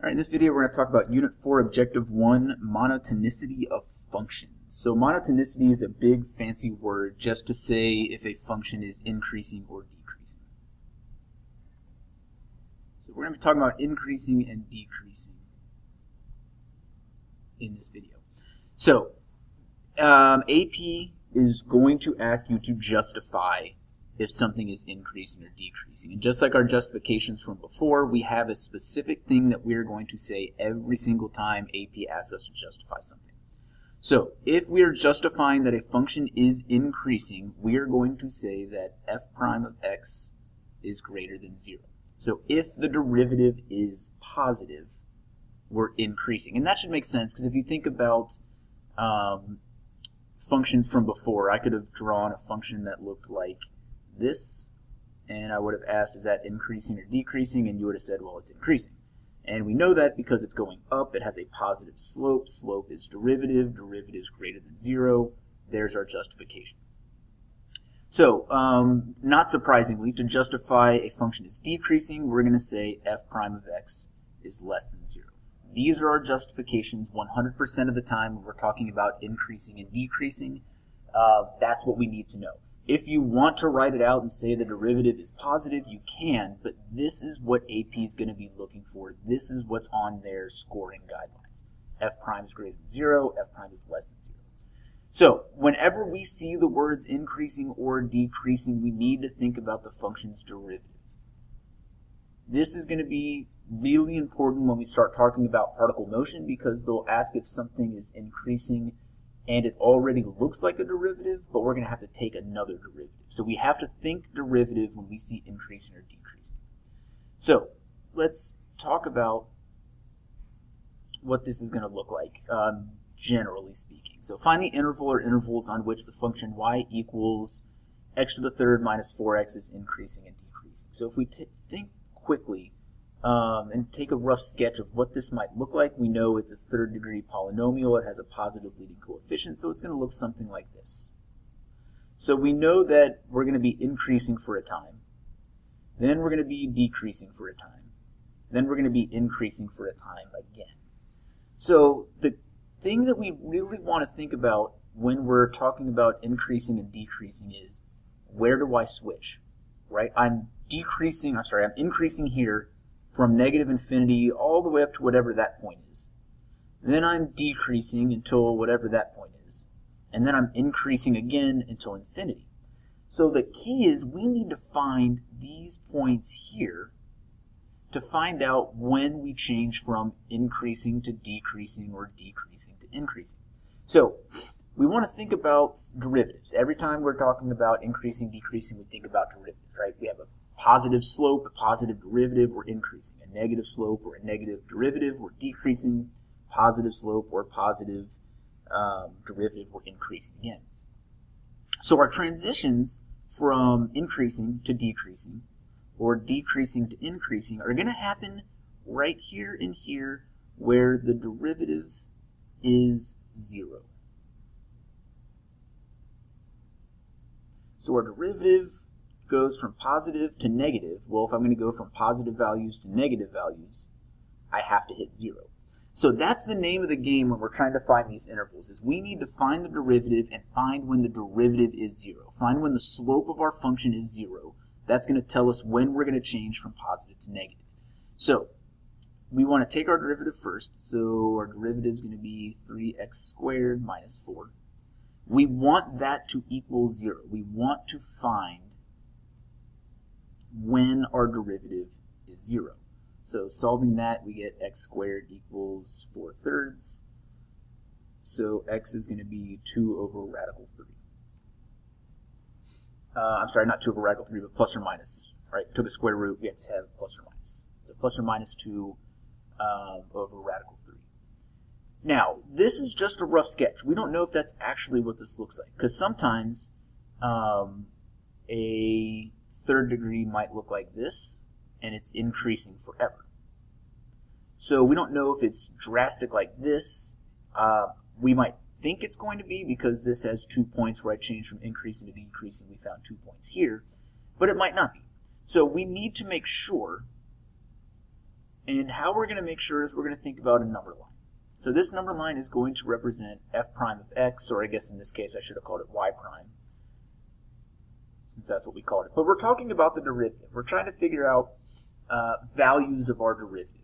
All right, in this video we're going to talk about Unit 4, Objective 1, monotonicity of functions. So monotonicity is a big fancy word just to say if a function is increasing or decreasing. So we're going to be talking about increasing and decreasing in this video. So AP is going to ask you to justify if something is increasing or decreasing. And just like our justifications from before, we have a specific thing that we're going to say every single time AP asks us to justify something. So if we are justifying that a function is increasing, we are going to say that f prime of x is greater than 0. So if the derivative is positive, we're increasing. And that should make sense, because if you think about functions from before, I could have drawn a function that looked like this, and I would have asked, is that increasing or decreasing? And you would have said, well, it's increasing. And we know that because it's going up, it has a positive slope. Slope is derivative. Derivative is greater than 0. There's our justification. So, not surprisingly, to justify a function is decreasing, we're going to say f prime of x is less than 0. These are our justifications 100% of the time when we're talking about increasing and decreasing. That's what we need to know. If you want to write it out and say the derivative is positive, you can, but this is what AP is going to be looking for. This is what's on their scoring guidelines. F prime is greater than 0, F prime is less than 0. So, whenever we see the words increasing or decreasing, we need to think about the function's derivative. This is going to be really important when we start talking about particle motion, because they'll ask if something is increasing and it already looks like a derivative, but we're going to have to take another derivative. So we have to think derivative when we see increasing or decreasing. So let's talk about what this is going to look like, generally speaking. So find the interval or intervals on which the function y equals x to the third minus 4x is increasing and decreasing. So if we think quickly and take a rough sketch of what this might look like, we know it's a third degree polynomial. It has a positive leading coefficient, so it's going to look something like this. So we know that we're going to be increasing for a time, then we're going to be decreasing for a time, then we're going to be increasing for a time again. So the thing that we really want to think about when we're talking about increasing and decreasing is, where do I switch? Right? I'm increasing here from negative infinity all the way up to whatever that point is. Then I'm decreasing until whatever that point is. And then I'm increasing again until infinity. So the key is we need to find these points here to find out when we change from increasing to decreasing or decreasing to increasing. So we want to think about derivatives. Every time we're talking about increasing, decreasing, we think about derivatives, right? We have a positive slope, a positive derivative, we're increasing. A negative slope or a negative derivative, we're decreasing. Positive slope or positive derivative, we're increasing again. So our transitions from increasing to decreasing or decreasing to increasing are going to happen right here and here where the derivative is 0. So our derivative goes from positive to negative. Well, if I'm going to go from positive values to negative values, I have to hit 0. So that's the name of the game when we're trying to find these intervals, is we need to find the derivative and find when the derivative is 0. Find when the slope of our function is 0. That's going to tell us when we're going to change from positive to negative. So we want to take our derivative first. So our derivative is going to be 3x squared minus 4. We want that to equal 0. We want to find when our derivative is 0. So solving that, we get x squared equals 4/3. So x is going to be 2 over radical 3. I'm sorry, not 2 over radical 3, but plus or minus. Right? Took a square root, we have to have plus or minus. So plus or minus 2 over radical 3. Now, this is just a rough sketch. We don't know if that's actually what this looks like, because sometimes a third degree might look like this, and it's increasing forever. So we don't know if it's drastic like this. We might think it's going to be, because this has 2 points where I changed from increasing to decreasing. We found 2 points here, but it might not be. So we need to make sure And how we're going to make sure is we're going to think about a number line. So this number line is going to represent f prime of x, or I guess in this case I should have called it y prime, since that's what we called it. But we're talking about the derivative. We're trying to figure out values of our derivative.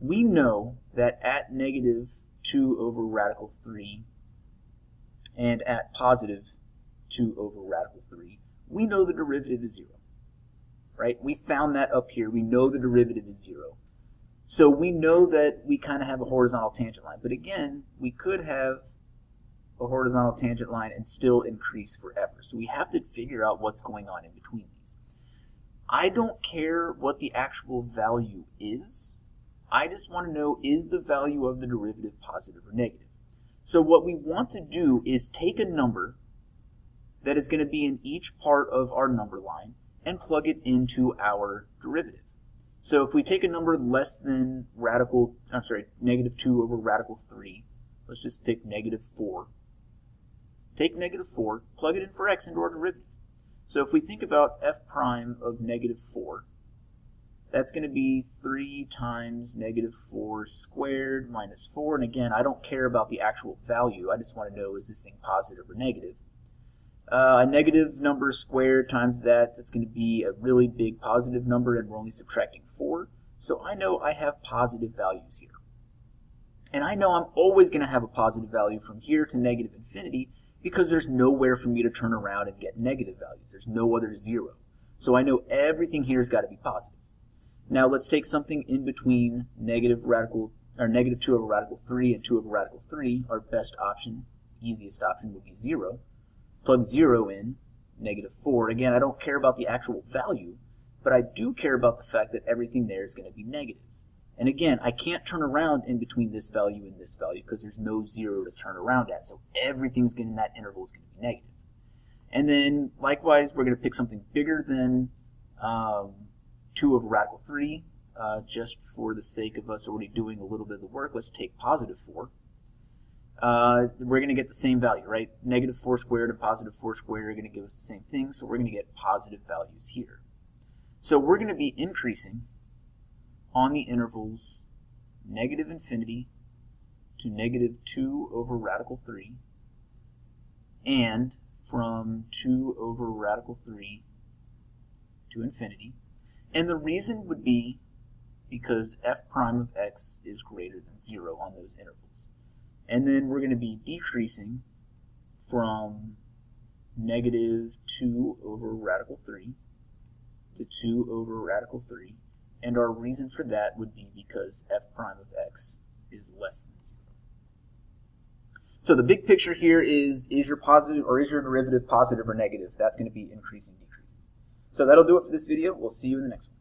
We know that at negative 2 over radical 3 and at positive 2 over radical 3, we know the derivative is 0. Right? We found that up here. We know the derivative is 0. So we know that we kind of have a horizontal tangent line. But again, we could have a horizontal tangent line and still increase forever. So we have to figure out what's going on in between these. I don't care what the actual value is. I just want to know, is the value of the derivative positive or negative? So what we want to do is take a number that is going to be in each part of our number line and plug it into our derivative. So if we take a number less than negative 2 over radical 3, let's just pick negative 4. Take negative 4, plug it in for x into our derivative. So if we think about f prime of negative 4, that's going to be 3 times negative 4 squared minus 4. And again, I don't care about the actual value. I just want to know, is this thing positive or negative? A negative number squared times that's going to be a really big positive number, and we're only subtracting 4. So I know I have positive values here. And I know I'm always going to have a positive value from here to negative infinity because there's nowhere for me to turn around and get negative values. There's no other 0. So I know everything here has got to be positive. Now let's take something in between negative 2 over radical 3 and 2 over radical 3. Our best option, easiest option, would be 0. Plug 0 in, negative 4. Again, I don't care about the actual value, but I do care about the fact that everything there is going to be negative. And again, I can't turn around in between this value and this value because there's no 0 to turn around at. So everything's in that interval is going to be negative. And then likewise, we're going to pick something bigger than 2 over radical 3. Just for the sake of us already doing a little bit of the work, let's take positive 4. We're going to get the same value, right? Negative 4 squared and positive 4 squared are going to give us the same thing, so we're going to get positive values here. So we're going to be increasing on the intervals negative infinity to negative 2 over radical 3 and from 2 over radical 3 to infinity. And the reason would be because f prime of x is greater than 0 on those intervals. And then we're going to be decreasing from negative 2 over radical 3 to 2 over radical 3. And our reason for that would be because f prime of x is less than 0. So the big picture here is your positive or is your derivative positive or negative? That's going to be increasing, decreasing. So that'll do it for this video. We'll see you in the next one.